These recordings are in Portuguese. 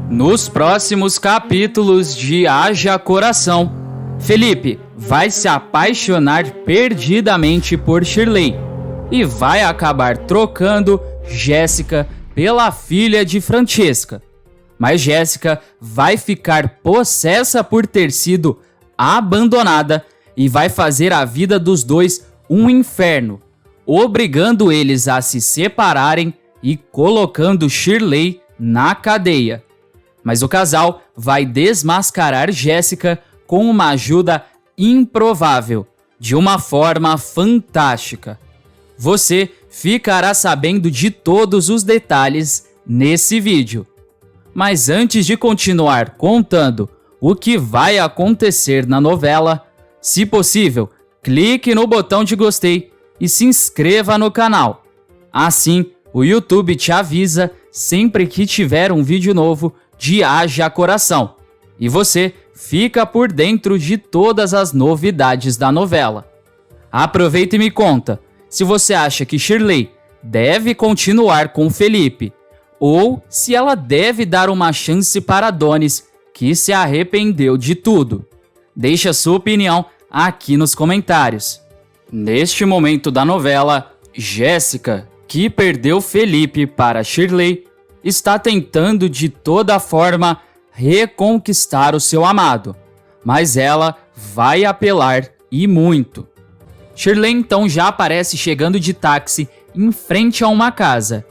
Nos próximos capítulos de Haja Coração, Felipe vai se apaixonar perdidamente por Shirley e vai acabar trocando Jéssica pela filha de Francesca. Mas Jéssica vai ficar possessa por ter sido abandonada e vai fazer a vida dos dois um inferno, obrigando eles a se separarem e colocando Shirley na cadeia. Mas o casal vai desmascarar Jéssica com uma ajuda improvável, de uma forma fantástica. Você ficará sabendo de todos os detalhes nesse vídeo. Mas antes de continuar contando o que vai acontecer na novela, se possível, clique no botão de gostei e se inscreva no canal. Assim, o YouTube te avisa sempre que tiver um vídeo novo de Haja Coração. E você fica por dentro de todas as novidades da novela. Aproveita e me conta se você acha que Shirley deve continuar com Felipe ou se ela deve dar uma chance para Adonis, que se arrependeu de tudo. Deixe a sua opinião aqui nos comentários. Neste momento da novela, Jéssica, que perdeu Felipe para Shirley, está tentando de toda forma reconquistar o seu amado, mas ela vai apelar e muito. Shirley então já aparece chegando de táxi em frente a uma casa.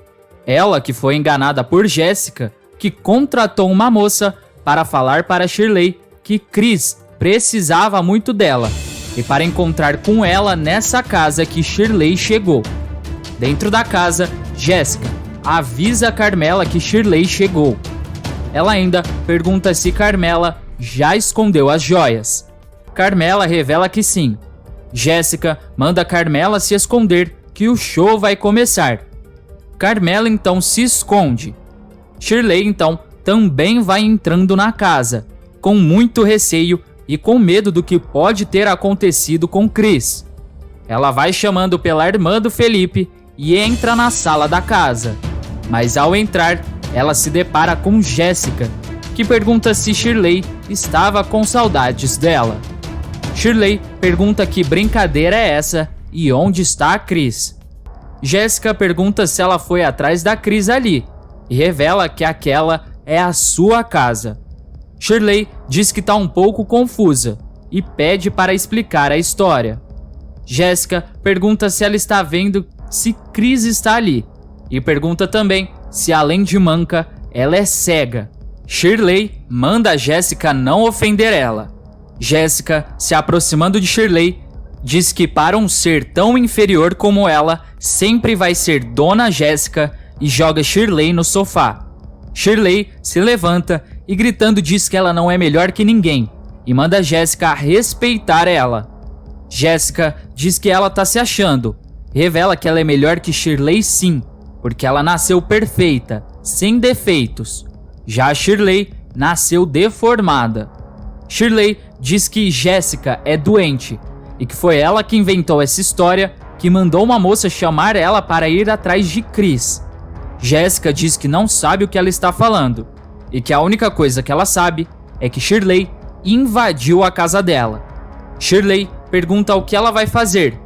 Ela que foi enganada por Jéssica, que contratou uma moça para falar para Shirley que Chris precisava muito dela e para encontrar com ela nessa casa que Shirley chegou. Dentro da casa, Jéssica avisa a Carmela que Shirley chegou. Ela ainda pergunta se Carmela já escondeu as joias. Carmela revela que sim. Jéssica manda Carmela se esconder, que o show vai começar. Carmela então se esconde. Shirley então também vai entrando na casa, com muito receio e com medo do que pode ter acontecido com Chris. Ela vai chamando pela irmã do Felipe e entra na sala da casa. Mas ao entrar, ela se depara com Jéssica, que pergunta se Shirley estava com saudades dela. Shirley pergunta que brincadeira é essa e onde está a Chris. Jéssica pergunta se ela foi atrás da Chris ali e revela que aquela é a sua casa. Shirley diz que está um pouco confusa e pede para explicar a história. Jéssica pergunta se ela está vendo se Chris está ali e pergunta também se além de manca, ela é cega. Shirley manda a Jéssica não ofender ela. Jéssica, se aproximando de Shirley, diz que para um ser tão inferior como ela, sempre vai ser Dona Jéssica e joga Shirley no sofá. Shirley se levanta e gritando diz que ela não é melhor que ninguém e manda Jéssica respeitar ela. Jéssica diz que ela tá se achando, revela que ela é melhor que Shirley sim, porque ela nasceu perfeita, sem defeitos. Já Shirley nasceu deformada. Shirley diz que Jéssica é doente e que foi ela que inventou essa história, que mandou uma moça chamar ela para ir atrás de Chris. Jéssica diz que não sabe o que ela está falando e que a única coisa que ela sabe é que Shirley invadiu a casa dela. Shirley pergunta o que ela vai fazer.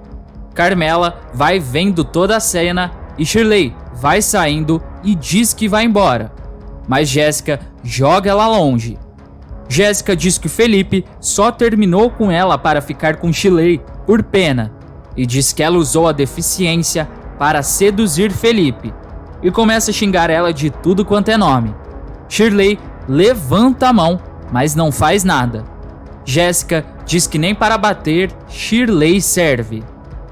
Carmela vai vendo toda a cena e Shirley vai saindo e diz que vai embora. Mas Jéssica joga ela longe. Jéssica diz que Felipe só terminou com ela para ficar com Shirley por pena e diz que ela usou a deficiência para seduzir Felipe e começa a xingar ela de tudo quanto é nome. Shirley levanta a mão, mas não faz nada. Jéssica diz que nem para bater Shirley serve.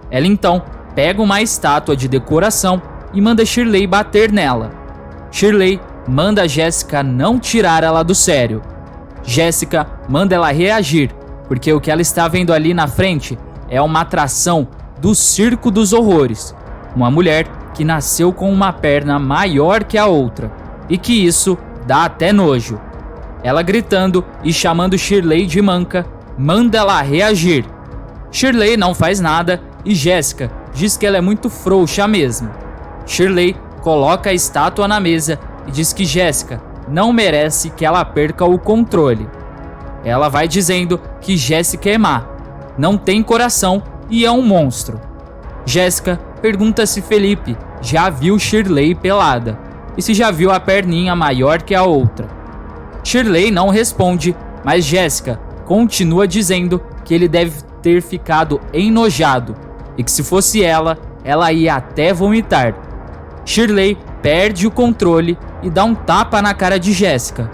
Ela então pega uma estátua de decoração e manda Shirley bater nela. Shirley manda a Jéssica não tirar ela do sério. Jéssica manda ela reagir, porque o que ela está vendo ali na frente é uma atração do Circo dos Horrores. Uma mulher que nasceu com uma perna maior que a outra, e que isso dá até nojo. Ela gritando e chamando Shirley de manca, manda ela reagir. Shirley não faz nada e Jéssica diz que ela é muito frouxa mesmo. Shirley coloca a estátua na mesa e diz que Jéssica não merece que ela perca o controle. Ela vai dizendo que Jéssica é má, não tem coração e é um monstro. Jéssica pergunta se Felipe já viu Shirley pelada e se já viu a perninha maior que a outra. Shirley não responde, mas Jéssica continua dizendo que ele deve ter ficado enojado e que se fosse ela ia até vomitar. Shirley perde o controle e dá um tapa na cara de Jéssica.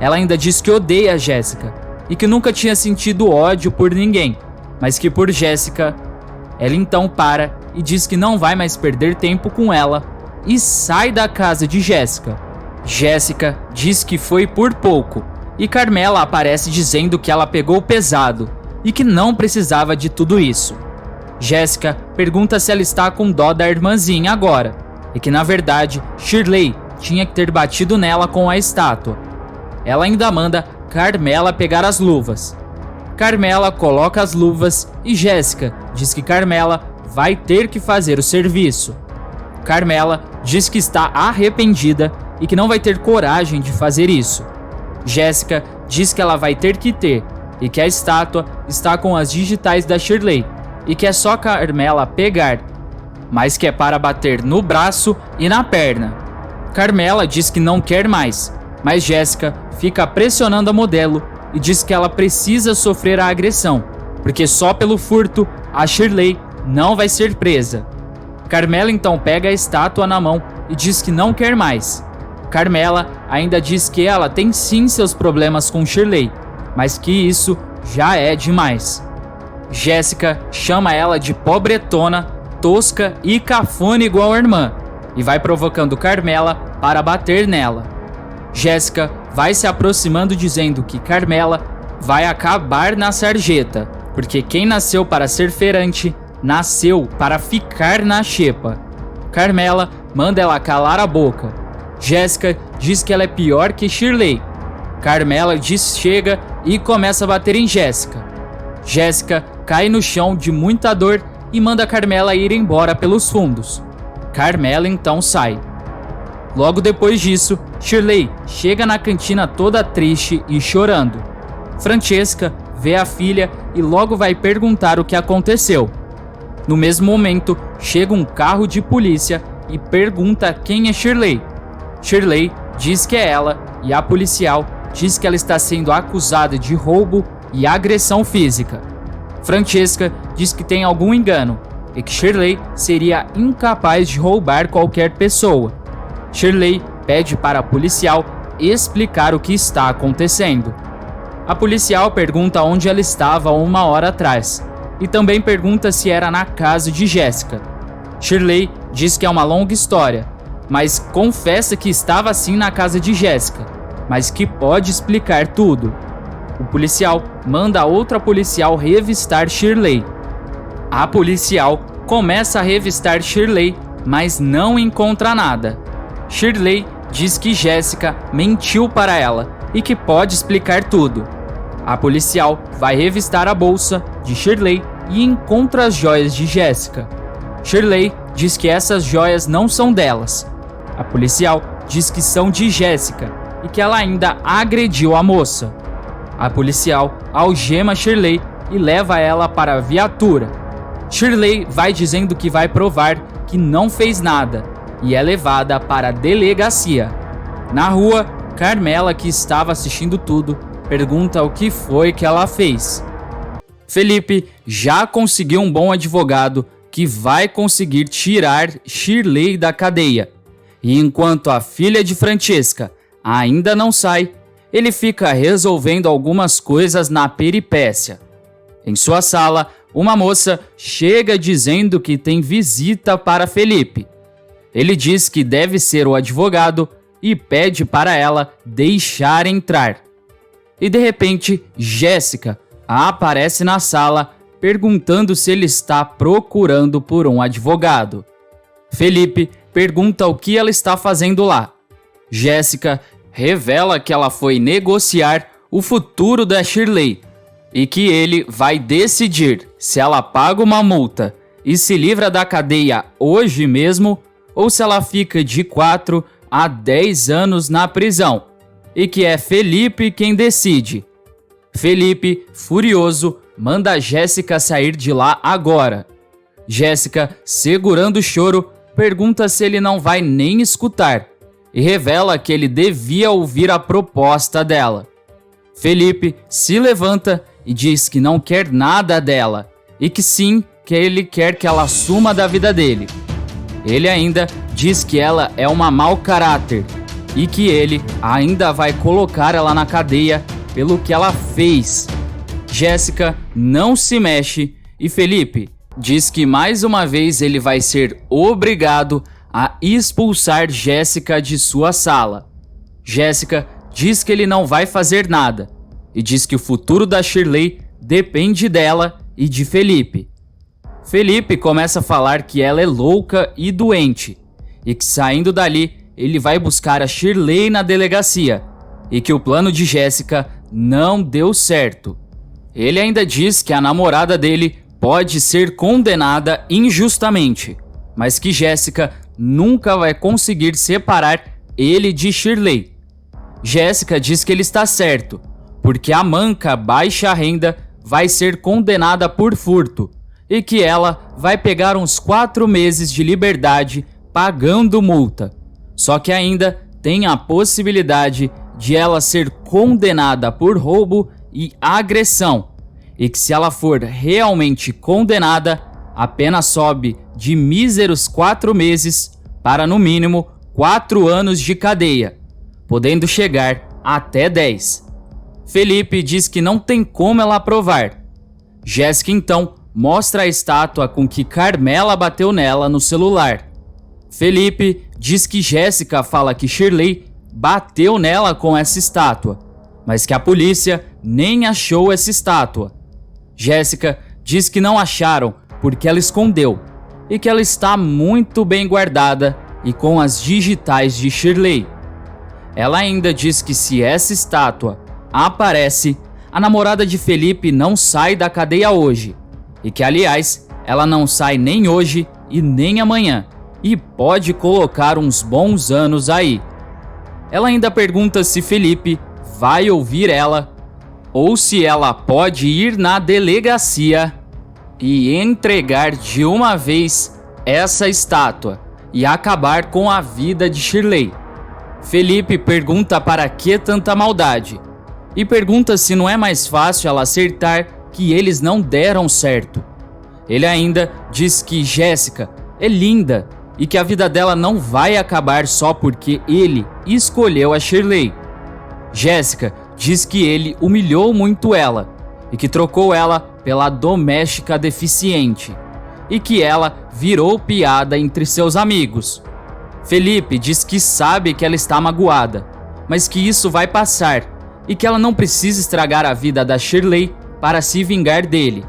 Ela ainda diz que odeia Jéssica e que nunca tinha sentido ódio por ninguém, mas que por Jéssica. Ela então para e diz que não vai mais perder tempo com ela e sai da casa de Jéssica. Jéssica diz que foi por pouco e Carmela aparece dizendo que ela pegou pesado e que não precisava de tudo isso. Jéssica pergunta se ela está com dó da irmãzinha agora e que na verdade Shirley tinha que ter batido nela com a estátua. Ela ainda manda Carmela pegar as luvas. Carmela coloca as luvas e Jéssica diz que Carmela vai ter que fazer o serviço. Carmela diz que está arrependida e que não vai ter coragem de fazer isso. Jéssica diz que ela vai ter que ter e que a estátua está com as digitais da Shirley e que é só Carmela pegar, mas que é para bater no braço e na perna. Carmela diz que não quer mais, mas Jéssica fica pressionando a modelo e diz que ela precisa sofrer a agressão, porque só pelo furto a Shirley não vai ser presa. Carmela então pega a estátua na mão e diz que não quer mais. Carmela ainda diz que ela tem sim seus problemas com Shirley, mas que isso já é demais. Jéssica chama ela de pobretona, tosca e cafona igual a irmã, e vai provocando Carmela para bater nela. Jéssica vai se aproximando dizendo que Carmela vai acabar na sarjeta, porque quem nasceu para ser feirante, nasceu para ficar na xepa. Carmela manda ela calar a boca. Jéssica diz que ela é pior que Shirley. Carmela diz chega e começa a bater em Jéssica. Jéssica cai no chão de muita dor e manda Carmela ir embora pelos fundos. Carmela então sai. Logo depois disso, Shirley chega na cantina toda triste e chorando. Francesca vê a filha e logo vai perguntar o que aconteceu. No mesmo momento, chega um carro de polícia e pergunta quem é Shirley. Shirley diz que é ela e a policial diz que ela está sendo acusada de roubo e agressão física. Francesca diz que tem algum engano e que Shirley seria incapaz de roubar qualquer pessoa. Shirley pede para a policial explicar o que está acontecendo. A policial pergunta onde ela estava 1 hora atrás e também pergunta se era na casa de Jéssica. Shirley diz que é uma longa história, mas confessa que estava sim na casa de Jéssica, mas que pode explicar tudo. O policial manda outra policial revistar Shirley. A policial começa a revistar Shirley, mas não encontra nada. Shirley diz que Jéssica mentiu para ela e que pode explicar tudo. A policial vai revistar a bolsa de Shirley e encontra as joias de Jéssica. Shirley diz que essas joias não são delas. A policial diz que são de Jéssica e que ela ainda agrediu a moça. A policial algema Shirley e leva ela para a viatura. Shirley vai dizendo que vai provar que não fez nada e é levada para a delegacia. Na rua, Carmela, que estava assistindo tudo, pergunta o que foi que ela fez. Felipe já conseguiu um bom advogado que vai conseguir tirar Shirley da cadeia. E enquanto a filha de Francesca ainda não sai, ele fica resolvendo algumas coisas na peripécia. Em sua sala, uma moça chega dizendo que tem visita para Felipe. Ele diz que deve ser o advogado e pede para ela deixar entrar. E de repente, Jéssica aparece na sala perguntando se ele está procurando por um advogado. Felipe pergunta o que ela está fazendo lá. Jéssica revela que ela foi negociar o futuro da Shirley e que ele vai decidir se ela paga uma multa e se livra da cadeia hoje mesmo ou se ela fica de 4 a 10 anos na prisão. e que é Felipe quem decide. Felipe, furioso, manda Jéssica sair de lá agora. Jéssica, segurando o choro, pergunta se ele não vai nem escutar e revela que ele devia ouvir a proposta dela. Felipe se levanta e diz que não quer nada dela e que sim, que ele quer que ela suma da vida dele. Ele ainda diz que ela é uma mau caráter e que ele ainda vai colocar ela na cadeia pelo que ela fez. Jéssica não se mexe e Felipe diz que mais uma vez ele vai ser obrigado a expulsar Jéssica de sua sala. Jéssica diz que ele não vai fazer nada e diz que o futuro da Shirley depende dela e de Felipe. Felipe começa a falar que ela é louca e doente e que saindo dali ele vai buscar a Shirley na delegacia e que o plano de Jéssica não deu certo. Ele ainda diz que a namorada dele pode ser condenada injustamente, mas que Jéssica nunca vai conseguir separar ele de Shirley. Jéssica diz que ele está certo, porque a manca baixa renda vai ser condenada por furto e que ela vai pegar uns 4 meses de liberdade pagando multa. Só que ainda tem a possibilidade de ela ser condenada por roubo e agressão, e que se ela for realmente condenada, a pena sobe de míseros 4 meses para no mínimo 4 anos de cadeia, podendo chegar até 10. Felipe diz que não tem como ela aprovar. Jéssica então mostra a estátua com que Carmela bateu nela no celular. Felipe diz que Jéssica fala que Shirley bateu nela com essa estátua, mas que a polícia nem achou essa estátua. Jéssica diz que não acharam porque ela escondeu e que ela está muito bem guardada e com as digitais de Shirley. Ela ainda diz que se essa estátua aparece, a namorada de Felipe não sai da cadeia hoje e que, aliás, ela não sai nem hoje e nem amanhã e pode colocar uns bons anos aí. Ela ainda pergunta se Felipe vai ouvir ela ou se ela pode ir na delegacia e entregar de uma vez essa estátua e acabar com a vida de Shirley. Felipe pergunta para que tanta maldade e pergunta se não é mais fácil ela acertar que eles não deram certo. Ele ainda diz que Jéssica é linda e que a vida dela não vai acabar só porque ele escolheu a Shirley. Jéssica diz que ele humilhou muito ela e que trocou ela pela doméstica deficiente e que ela virou piada entre seus amigos. Felipe diz que sabe que ela está magoada, mas que isso vai passar e que ela não precisa estragar a vida da Shirley para se vingar dele.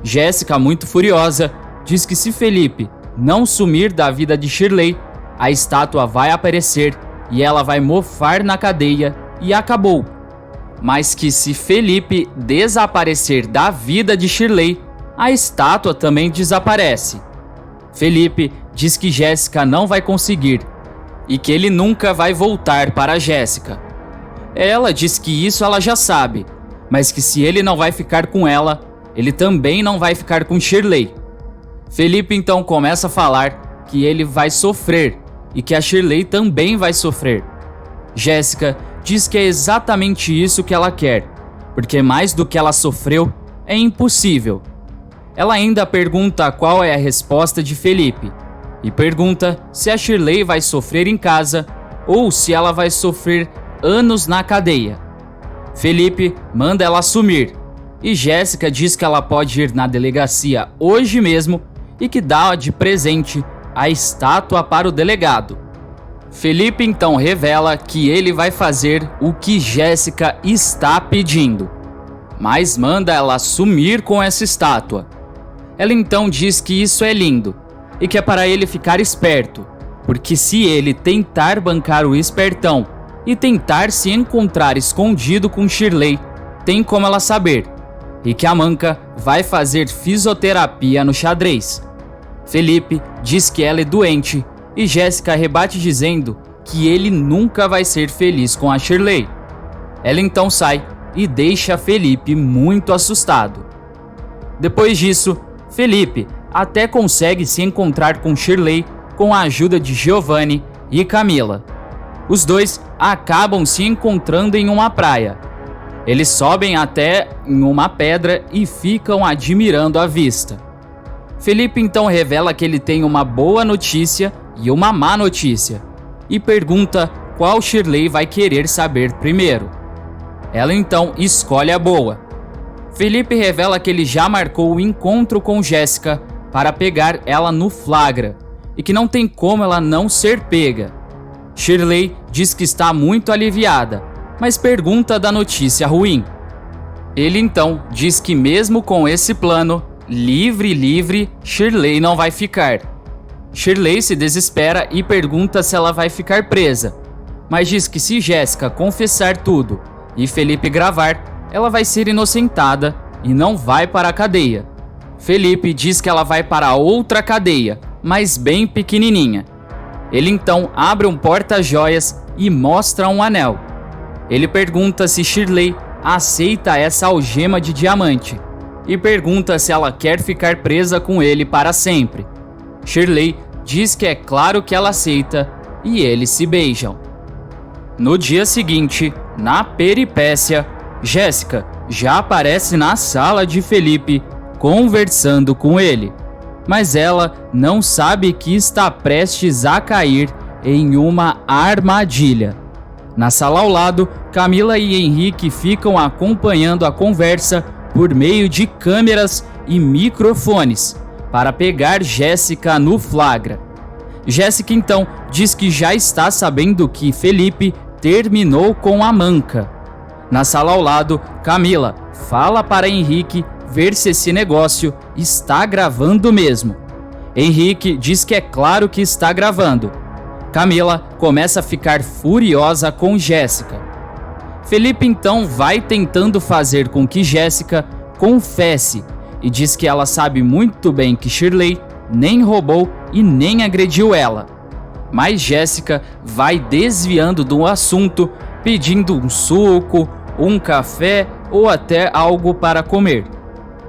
Jéssica, muito furiosa, diz que se Felipe não sumir da vida de Shirley, a estátua vai aparecer e ela vai mofar na cadeia e acabou. Mas que se Felipe desaparecer da vida de Shirley, a estátua também desaparece. Felipe diz que Jéssica não vai conseguir e que ele nunca vai voltar para Jéssica. Ela diz que isso ela já sabe, mas que se ele não vai ficar com ela, ele também não vai ficar com Shirley. Felipe então começa a falar que ele vai sofrer e que a Shirley também vai sofrer. Jéssica diz que é exatamente isso que ela quer, porque mais do que ela sofreu é impossível. Ela ainda pergunta qual é a resposta de Felipe e pergunta se a Shirley vai sofrer em casa ou se ela vai sofrer anos na cadeia. Felipe manda ela sumir e Jéssica diz que ela pode ir na delegacia hoje mesmo e que dá de presente a estátua para o delegado. Felipe então revela que ele vai fazer o que Jéssica está pedindo, mas manda ela sumir com essa estátua. Ela então diz que isso é lindo e que é para ele ficar esperto, porque se ele tentar bancar o espertão e tentar se encontrar escondido com Shirley, tem como ela saber, e que a manca vai fazer fisioterapia no xadrez. Felipe diz que ela é doente e Jéssica rebate dizendo que ele nunca vai ser feliz com a Shirley. Ela então sai e deixa Felipe muito assustado. Depois disso, Felipe até consegue se encontrar com Shirley com a ajuda de Giovanni e Camila. Os dois acabam se encontrando em uma praia. Eles sobem até em uma pedra e ficam admirando a vista. Felipe então revela que ele tem uma boa notícia e uma má notícia e pergunta qual Shirley vai querer saber primeiro. Ela então escolhe a boa. Felipe revela que ele já marcou o encontro com Jéssica para pegar ela no flagra e que não tem como ela não ser pega. Shirley diz que está muito aliviada, mas pergunta da notícia ruim. Ele então diz que mesmo com esse plano, livre, Shirley não vai ficar. Shirley se desespera e pergunta se ela vai ficar presa, mas diz que se Jéssica confessar tudo e Felipe gravar, ela vai ser inocentada e não vai para a cadeia. Felipe diz que ela vai para outra cadeia, mas bem pequenininha. Ele então abre um porta-joias e mostra um anel. Ele pergunta se Shirley aceita essa algema de diamante e pergunta se ela quer ficar presa com ele para sempre. Shirley diz que é claro que ela aceita e eles se beijam. No dia seguinte, na peripécia, Jéssica já aparece na sala de Felipe conversando com ele, mas ela não sabe que está prestes a cair em uma armadilha. Na sala ao lado, Camila e Henrique ficam acompanhando a conversa por meio de câmeras e microfones para pegar Jéssica no flagra. Jéssica então diz que já está sabendo que Felipe terminou com a Manca. Na sala ao lado, Camila fala para Henrique ver se esse negócio está gravando mesmo. Henrique diz que é claro que está gravando. Camila começa a ficar furiosa com Jéssica. Felipe então vai tentando fazer com que Jéssica confesse e diz que ela sabe muito bem que Shirley nem roubou e nem agrediu ela. Mas Jéssica vai desviando do assunto, pedindo um suco, um café ou até algo para comer.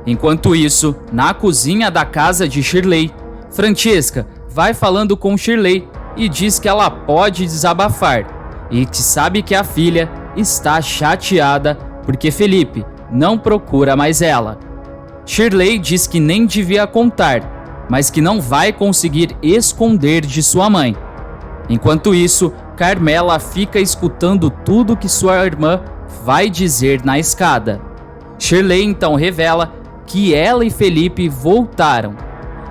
Enquanto isso, na cozinha da casa de Shirley, Francesca vai falando com Shirley e diz que ela pode desabafar e que sabe que a filha está chateada porque Felipe não procura mais ela. Shirley diz que nem devia contar, mas que não vai conseguir esconder de sua mãe. Enquanto isso, Carmela fica escutando tudo que sua irmã vai dizer na escada. Shirley então revela que ela e Felipe voltaram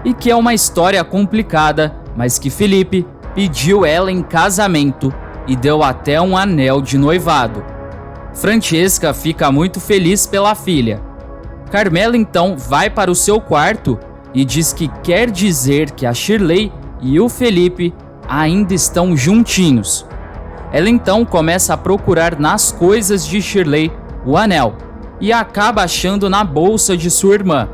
e que é uma história complicada, mas que Felipe pediu ela em casamento e deu até um anel de noivado. Francesca fica muito feliz pela filha. Carmela então vai para o seu quarto e diz que quer dizer que a Shirley e o Felipe ainda estão juntinhos. Ela então começa a procurar nas coisas de Shirley o anel e acaba achando na bolsa de sua irmã.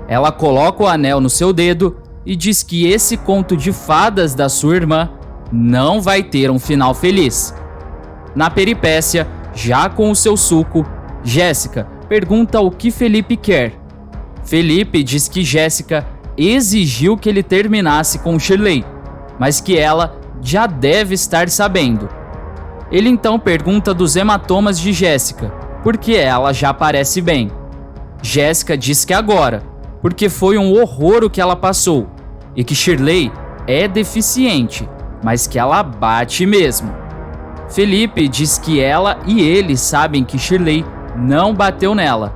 Ela coloca o anel no seu dedo e diz que esse conto de fadas da sua irmã não vai ter um final feliz. Na peripécia, já com o seu suco, Jéssica pergunta o que Felipe quer. Felipe diz que Jéssica exigiu que ele terminasse com Shirley, mas que ela já deve estar sabendo. Ele então pergunta dos hematomas de Jéssica, porque ela já parece bem. Jéssica diz que agora, porque foi um horror o que ela passou, e que Shirley é deficiente, mas que ela bate mesmo. Felipe diz que ela e ele sabem que Shirley não bateu nela,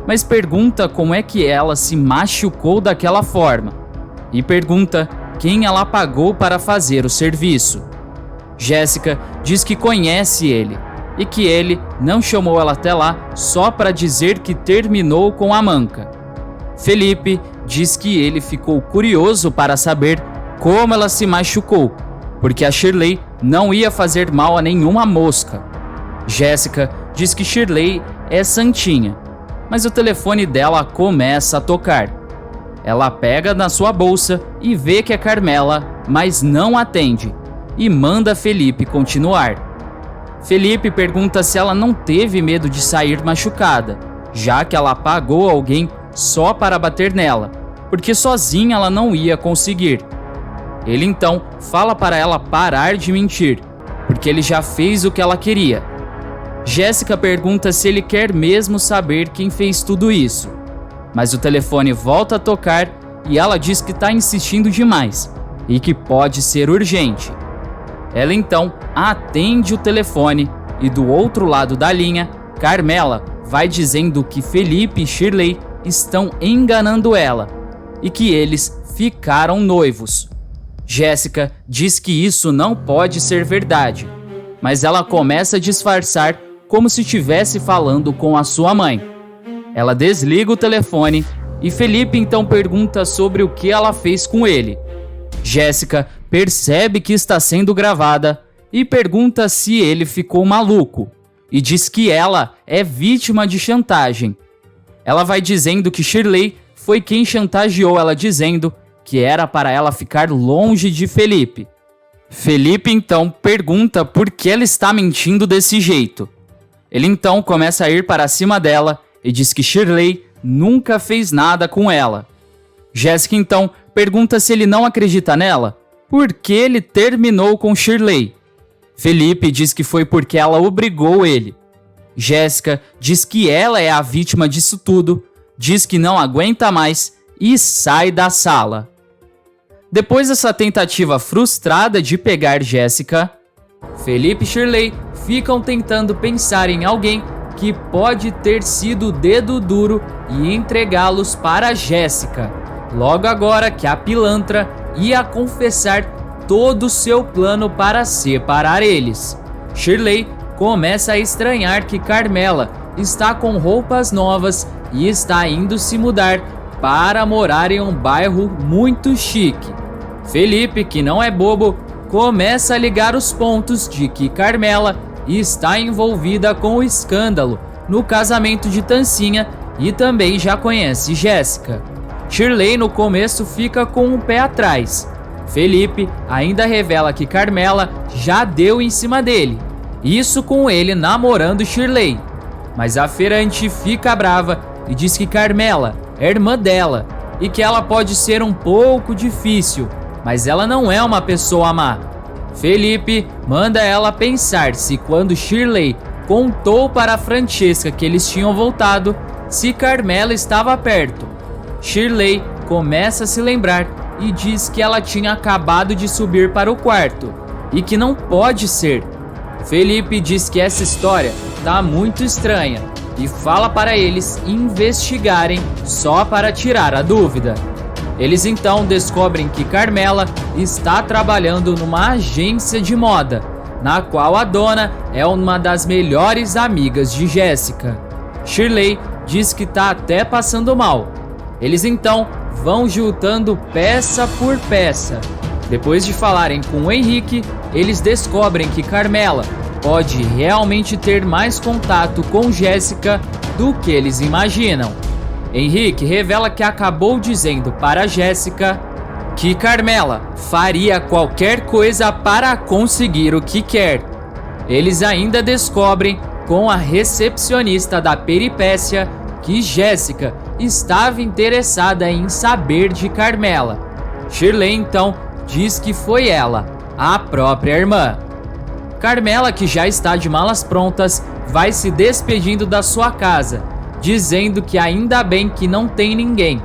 mas pergunta como é que ela se machucou daquela forma, e pergunta quem ela pagou para fazer o serviço. Jéssica diz que conhece ele e que ele não chamou ela até lá só para dizer que terminou com a Manca. Felipe diz que ele ficou curioso para saber como ela se machucou, porque a Shirley não ia fazer mal a nenhuma mosca. Jéssica diz que Shirley é santinha, mas o telefone dela começa a tocar. Ela pega na sua bolsa e vê que é Carmela, mas não atende, e manda Felipe continuar. Felipe pergunta se ela não teve medo de sair machucada, já que ela pagou alguém só para bater nela, porque sozinha ela não ia conseguir. Ele então fala para ela parar de mentir, porque ele já fez o que ela queria. Jéssica pergunta se ele quer mesmo saber quem fez tudo isso, mas o telefone volta a tocar e ela diz que está insistindo demais e que pode ser urgente. Ela então atende o telefone e do outro lado da linha, Carmela vai dizendo que Felipe e Shirley estão enganando ela e que eles ficaram noivos. Jéssica diz que isso não pode ser verdade, mas ela começa a disfarçar como se estivesse falando com a sua mãe. Ela desliga o telefone e Felipe então pergunta sobre o que ela fez com ele. Jéssica percebe que está sendo gravada e pergunta se ele ficou maluco e diz que ela é vítima de chantagem. Ela vai dizendo que Shirley foi quem chantageou ela, dizendo que era para ela ficar longe de Felipe. Felipe então pergunta por que ela está mentindo desse jeito. Ele então começa a ir para cima dela e diz que Shirley nunca fez nada com ela. Jéssica então pergunta se ele não acredita nela, por que ele terminou com Shirley. Felipe diz que foi porque ela obrigou ele. Jéssica diz que ela é a vítima disso tudo, diz que não aguenta mais e sai da sala. Depois dessa tentativa frustrada de pegar Jéssica, Felipe e Shirley ficam tentando pensar em alguém que pode ter sido o dedo duro e entregá-los para Jéssica, logo agora que a pilantra ia confessar todo o seu plano para separar eles. Shirley começa a estranhar que Carmela está com roupas novas e está indo se mudar para morar em um bairro muito chique. Felipe, que não é bobo, começa a ligar os pontos de que Carmela está envolvida com o escândalo no casamento de Tancinha e também já conhece Jéssica. Shirley no começo fica com um pé atrás. Felipe ainda revela que Carmela já deu em cima dele, isso com ele namorando Shirley. Mas a feirante fica brava e diz que Carmela é irmã dela e que ela pode ser um pouco difícil, mas ela não é uma pessoa má. Felipe manda ela pensar se quando Shirley contou para Francesca que eles tinham voltado, se Carmela estava perto. Shirley começa a se lembrar e diz que ela tinha acabado de subir para o quarto e que não pode ser. Felipe diz que essa história tá muito estranha e fala para eles investigarem só para tirar a dúvida. Eles então descobrem que Carmela está trabalhando numa agência de moda, na qual a dona é uma das melhores amigas de Jéssica. Shirley diz que tá até passando mal. Eles então vão juntando peça por peça. Depois de falarem com o Henrique, eles descobrem que Carmela pode realmente ter mais contato com Jéssica do que eles imaginam. Henrique revela que acabou dizendo para Jéssica que Carmela faria qualquer coisa para conseguir o que quer. Eles ainda descobrem com a recepcionista da peripécia que Jéssica estava interessada em saber de Carmela. Shirley então diz que foi ela, a própria irmã. Carmela, que já está de malas prontas, vai se despedindo da sua casa, dizendo que ainda bem que não tem ninguém,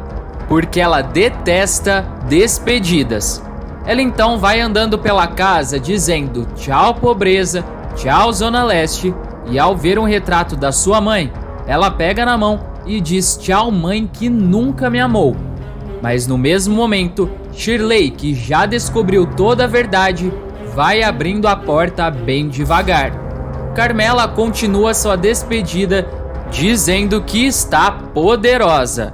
porque ela detesta despedidas. Ela então vai andando pela casa dizendo tchau pobreza, tchau Zona Leste, e ao ver um retrato da sua mãe, ela pega na mão e diz tchau mãe que nunca me amou. Mas no mesmo momento, Shirley, que já descobriu toda a verdade, vai abrindo a porta bem devagar. Carmela continua sua despedida dizendo que está poderosa,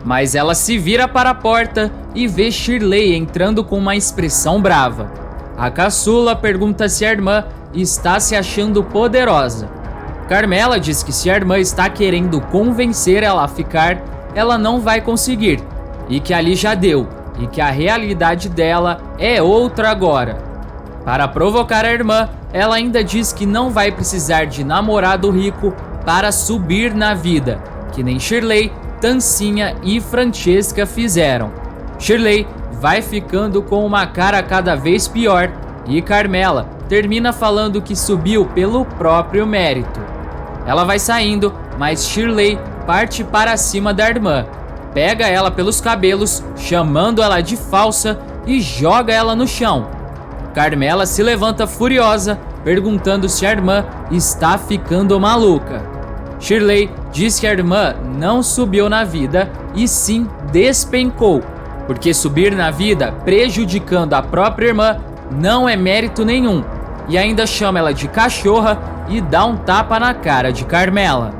mas ela se vira para a porta e vê Shirley entrando com uma expressão brava. A caçula pergunta se a irmã está se achando poderosa. Carmela diz que se a irmã está querendo convencer ela a ficar, ela não vai conseguir, e que ali já deu, e que a realidade dela é outra agora. Para provocar a irmã, ela ainda diz que não vai precisar de namorado rico para subir na vida, que nem Shirley, Tancinha e Francesca fizeram. Shirley vai ficando com uma cara cada vez pior e Carmela termina falando que subiu pelo próprio mérito. Ela vai saindo, mas Shirley parte para cima da irmã, pega ela pelos cabelos, chamando ela de falsa e joga ela no chão. Carmela se levanta furiosa, perguntando se a irmã está ficando maluca. Shirley diz que a irmã não subiu na vida e sim despencou, porque subir na vida prejudicando a própria irmã não é mérito nenhum, e ainda chama ela de cachorra e dá um tapa na cara de Carmela.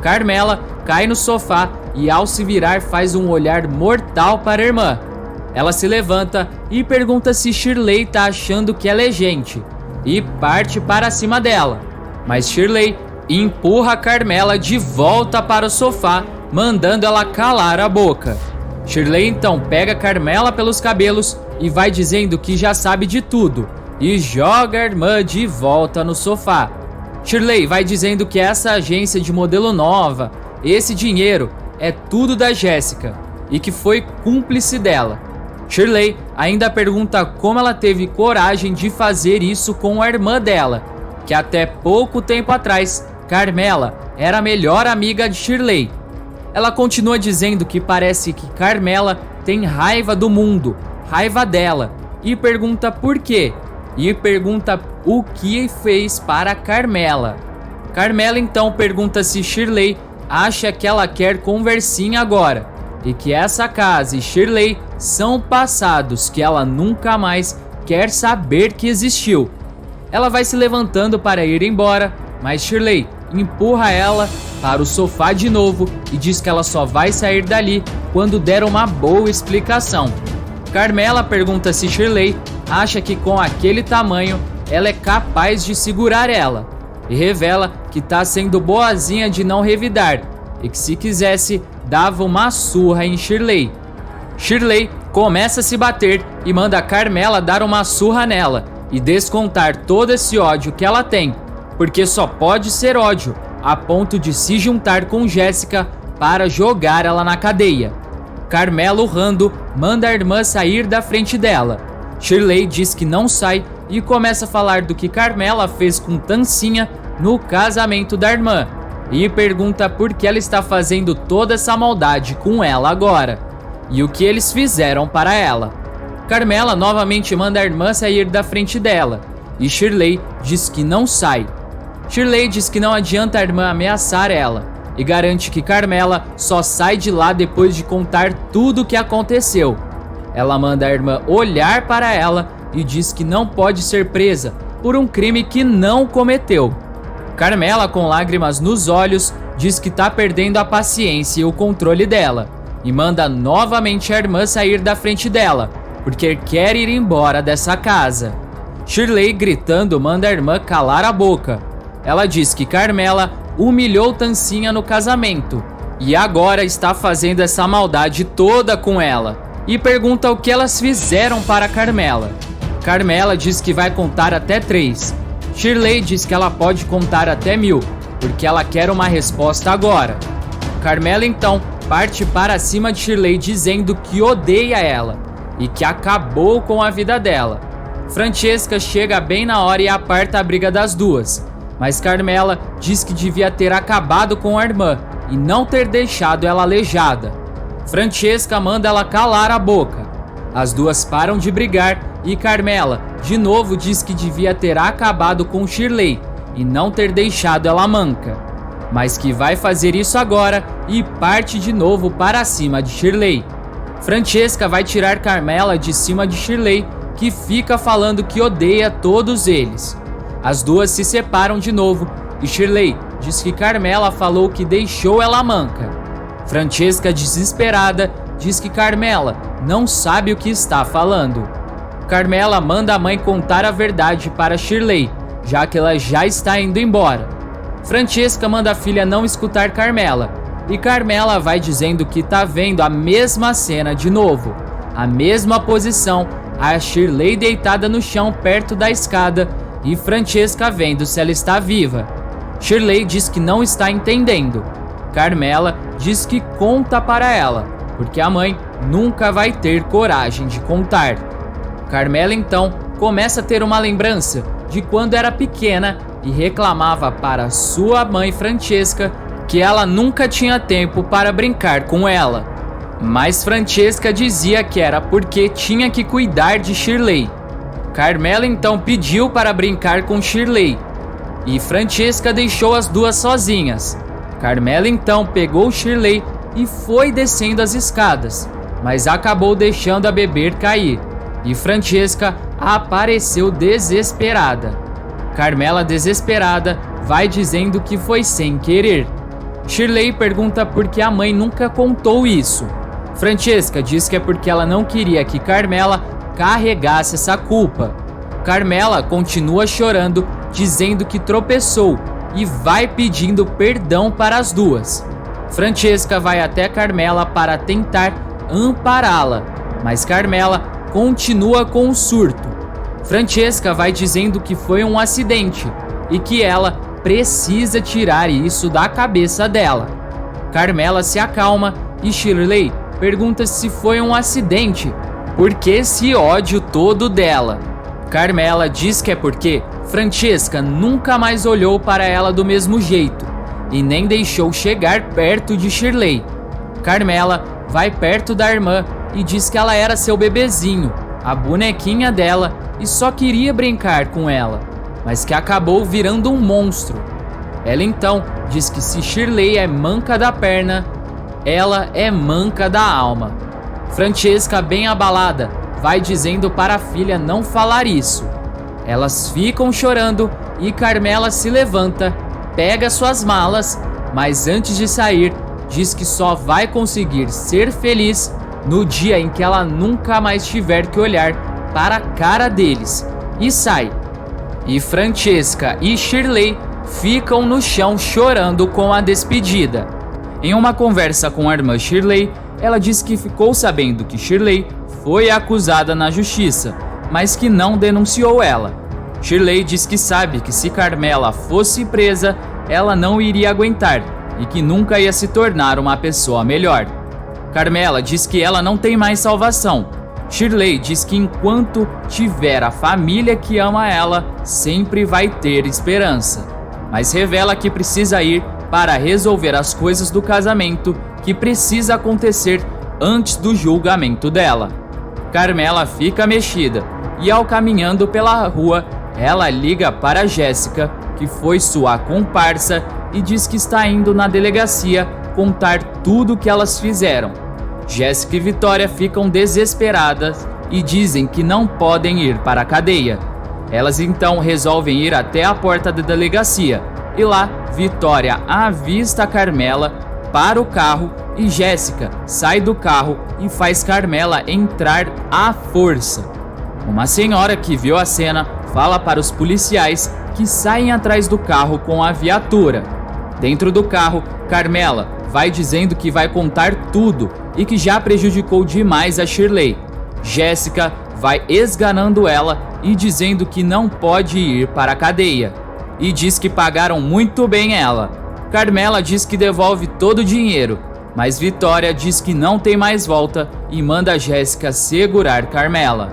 Carmela cai no sofá e ao se virar faz um olhar mortal para a irmã. Ela se levanta e pergunta se Shirley tá achando que ela é gente e parte para cima dela, mas Shirley empurra Carmela de volta para o sofá, mandando ela calar a boca. Shirley então pega Carmela pelos cabelos e vai dizendo que já sabe de tudo e joga a irmã de volta no sofá. Shirley vai dizendo que essa agência de modelo nova, esse dinheiro, é tudo da Jéssica e que foi cúmplice dela. Shirley ainda pergunta como ela teve coragem de fazer isso com a irmã dela, que até pouco tempo atrás, Carmela era a melhor amiga de Shirley. Ela continua dizendo que parece que Carmela tem raiva do mundo, raiva dela, e pergunta por quê, e pergunta o que fez para Carmela. Carmela então pergunta se Shirley acha que ela quer conversinha agora, e que essa casa e Shirley são passados que ela nunca mais quer saber que existiu. Ela vai se levantando para ir embora, mas Shirley empurra ela para o sofá de novo e diz que ela só vai sair dali quando der uma boa explicação. Carmela pergunta se Shirley acha que com aquele tamanho ela é capaz de segurar ela e revela que tá sendo boazinha de não revidar e que se quisesse dava uma surra em Shirley. Shirley começa a se bater e manda Carmela dar uma surra nela e descontar todo esse ódio que ela tem, porque só pode ser ódio a ponto de se juntar com Jéssica para jogar ela na cadeia. Carmela, urrando, manda a irmã sair da frente dela. Shirley diz que não sai e começa a falar do que Carmela fez com Tancinha no casamento da irmã e pergunta por que ela está fazendo toda essa maldade com ela agora e o que eles fizeram para ela. Carmela novamente manda a irmã sair da frente dela e Shirley diz que não sai. Shirley diz que não adianta a irmã ameaçar ela e garante que Carmela só sai de lá depois de contar tudo o que aconteceu. Ela manda a irmã olhar para ela e diz que não pode ser presa por um crime que não cometeu. Carmela, com lágrimas nos olhos, diz que tá perdendo a paciência e o controle dela e manda novamente a irmã sair da frente dela, porque quer ir embora dessa casa. Shirley, gritando, manda a irmã calar a boca. Ela diz que Carmela humilhou Tancinha no casamento e agora está fazendo essa maldade toda com ela e pergunta o que elas fizeram para Carmela. Carmela diz que vai contar até 3. Shirley diz que ela pode contar até 1000, porque ela quer uma resposta agora. Carmela então parte para cima de Shirley dizendo que odeia ela e que acabou com a vida dela. Francesca chega bem na hora e aparta a briga das duas, mas Carmela diz que devia ter acabado com a irmã e não ter deixado ela aleijada. Francesca manda ela calar a boca. As duas param de brigar e Carmela de novo diz que devia ter acabado com Shirley e não ter deixado ela manca, mas que vai fazer isso agora e parte de novo para cima de Shirley. Francesca vai tirar Carmela de cima de Shirley, que fica falando que odeia todos eles. As duas se separam de novo e Shirley diz que Carmela falou que deixou ela manca. Francesca, desesperada, diz que Carmela não sabe o que está falando. Carmela manda a mãe contar a verdade para Shirley, já que ela já está indo embora. Francesca manda a filha não escutar Carmela, e Carmela vai dizendo que tá vendo a mesma cena de novo, a mesma posição a Shirley deitada no chão perto da escada e Francesca vendo se ela está viva. Shirley diz que não está entendendo. Carmela diz que conta para ela, porque a mãe nunca vai ter coragem de contar. Carmela então começa a ter uma lembrança de quando era pequena e reclamava para sua mãe Francesca que ela nunca tinha tempo para brincar com ela. Mas Francesca dizia que era porque tinha que cuidar de Shirley. Carmela então pediu para brincar com Shirley e Francesca deixou as duas sozinhas. Carmela então pegou Shirley e foi descendo as escadas, mas acabou deixando a bebê cair e Francesca apareceu desesperada. Carmela, desesperada, vai dizendo que foi sem querer. Shirley pergunta por que a mãe nunca contou isso. Francesca diz que é porque ela não queria que Carmela carregasse essa culpa. Carmela continua chorando, dizendo que tropeçou e vai pedindo perdão para as duas. Francesca vai até Carmela para tentar ampará-la, mas Carmela continua com o surto. Francesca vai dizendo que foi um acidente e que ela precisa tirar isso da cabeça dela. Carmela se acalma e Shirley pergunta se foi um acidente, por que esse ódio todo dela. Carmela diz que é porque Francesca nunca mais olhou para ela do mesmo jeito e nem deixou chegar perto de Shirley. Carmela vai perto da irmã e diz que ela era seu bebezinho, a bonequinha dela, e só queria brincar com ela, mas que acabou virando um monstro. Ela então diz que se Shirley é manca da perna, ela é manca da alma. Francesca, bem abalada, vai dizendo para a filha não falar isso. Elas ficam chorando e Carmela se levanta, pega suas malas, mas antes de sair, diz que só vai conseguir ser feliz no dia em que ela nunca mais tiver que olhar para a cara deles, e sai. E Francesca e Shirley ficam no chão chorando com a despedida. Em uma conversa com a irmã Shirley, ela diz que ficou sabendo que Shirley foi acusada na justiça, mas que não denunciou ela. Shirley diz que sabe que se Carmela fosse presa, ela não iria aguentar e que nunca ia se tornar uma pessoa melhor. Carmela diz que ela não tem mais salvação. Shirley diz que enquanto tiver a família que ama ela, sempre vai ter esperança, mas revela que precisa ir para resolver as coisas do casamento que precisa acontecer antes do julgamento dela. Carmela fica mexida e, ao caminhando pela rua, ela liga para Jéssica, que foi sua comparsa, e diz que está indo na delegacia contar tudo o que elas fizeram. Jéssica e Vitória ficam desesperadas e dizem que não podem ir para a cadeia. Elas então resolvem ir até a porta da delegacia e lá Vitória avista Carmela, para o carro e Jéssica sai do carro e faz Carmela entrar à força. Uma senhora que viu a cena fala para os policiais que saem atrás do carro com a viatura. Dentro do carro, Carmela vai dizendo que vai contar tudo e que já prejudicou demais a Shirley. Jéssica vai esganando ela e dizendo que não pode ir para a cadeia, e diz que pagaram muito bem ela. Carmela diz que devolve todo o dinheiro, mas Vitória diz que não tem mais volta e manda Jéssica segurar Carmela.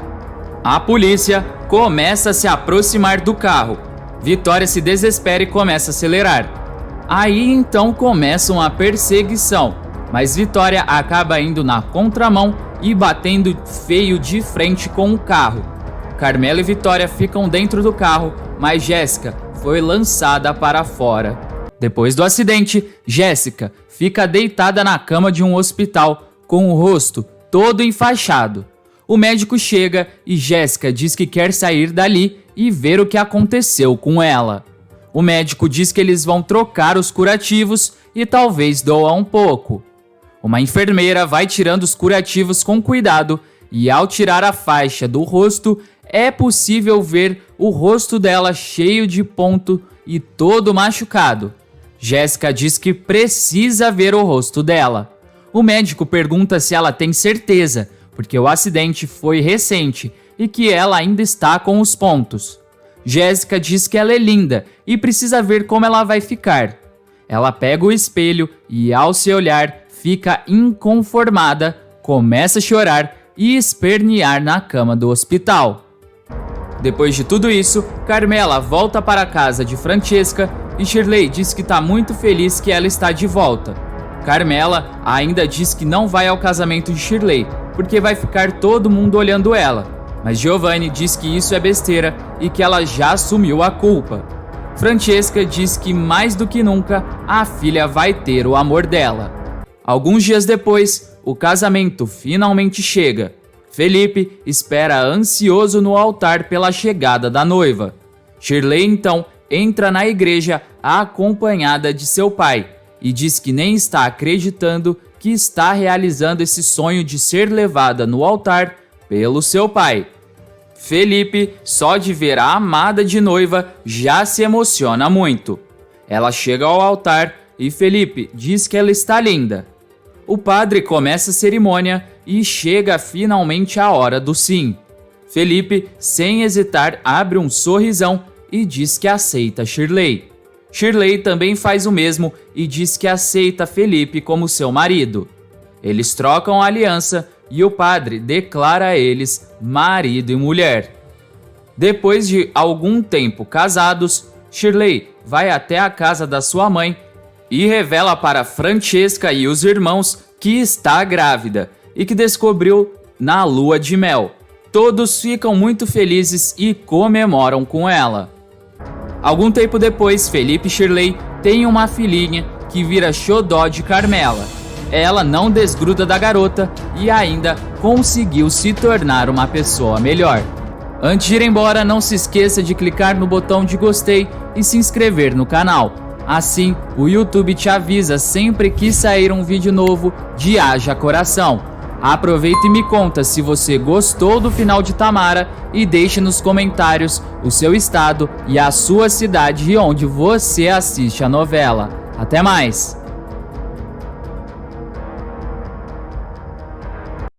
A polícia começa a se aproximar do carro. Vitória se desespera e começa a acelerar. Aí então começa uma perseguição, mas Vitória acaba indo na contramão e batendo feio de frente com o carro. Carmela e Vitória ficam dentro do carro, mas Jéssica foi lançada para fora. Depois do acidente, Jéssica fica deitada na cama de um hospital com o rosto todo enfaixado. O médico chega e Jéssica diz que quer sair dali e ver o que aconteceu com ela. O médico diz que eles vão trocar os curativos e talvez doa um pouco. Uma enfermeira vai tirando os curativos com cuidado e, ao tirar a faixa do rosto, é possível ver o rosto dela cheio de ponto e todo machucado. Jéssica diz que precisa ver o rosto dela. O médico pergunta se ela tem certeza, porque o acidente foi recente e que ela ainda está com os pontos. Jéssica diz que ela é linda e precisa ver como ela vai ficar. Ela pega o espelho e, ao se olhar, fica inconformada, começa a chorar e espernear na cama do hospital. Depois de tudo isso, Carmela volta para a casa de Francesca e Shirley diz que está muito feliz que ela está de volta. Carmela ainda diz que não vai ao casamento de Shirley, porque vai ficar todo mundo olhando ela. Mas Giovanni diz que isso é besteira e que ela já assumiu a culpa. Francesca diz que mais do que nunca a filha vai ter o amor dela. Alguns dias depois, o casamento finalmente chega. Felipe espera ansioso no altar pela chegada da noiva. Shirley então entra na igreja acompanhada de seu pai e diz que nem está acreditando que está realizando esse sonho de ser levada no altar pelo seu pai. Felipe, só de ver a amada de noiva, já se emociona muito. Ela chega ao altar e Felipe diz que ela está linda. O padre começa a cerimônia e chega finalmente a hora do sim. Felipe, sem hesitar, abre um sorrisão e diz que aceita Shirley. Shirley também faz o mesmo e diz que aceita Felipe como seu marido. Eles trocam a aliança e o padre declara a eles marido e mulher. Depois de algum tempo casados, Shirley vai até a casa da sua mãe e revela para Francesca e os irmãos que está grávida e que descobriu na lua de mel. Todos ficam muito felizes e comemoram com ela. Algum tempo depois, Felipe e Shirley têm uma filhinha que vira xodó de Carmela. Ela não desgruda da garota e ainda conseguiu se tornar uma pessoa melhor. Antes de ir embora, não se esqueça de clicar no botão de gostei e se inscrever no canal. Assim, o YouTube te avisa sempre que sair um vídeo novo de Haja Coração. Aproveita e me conta se você gostou do final de Tamara e deixe nos comentários o seu estado e a sua cidade onde você assiste a novela. Até mais!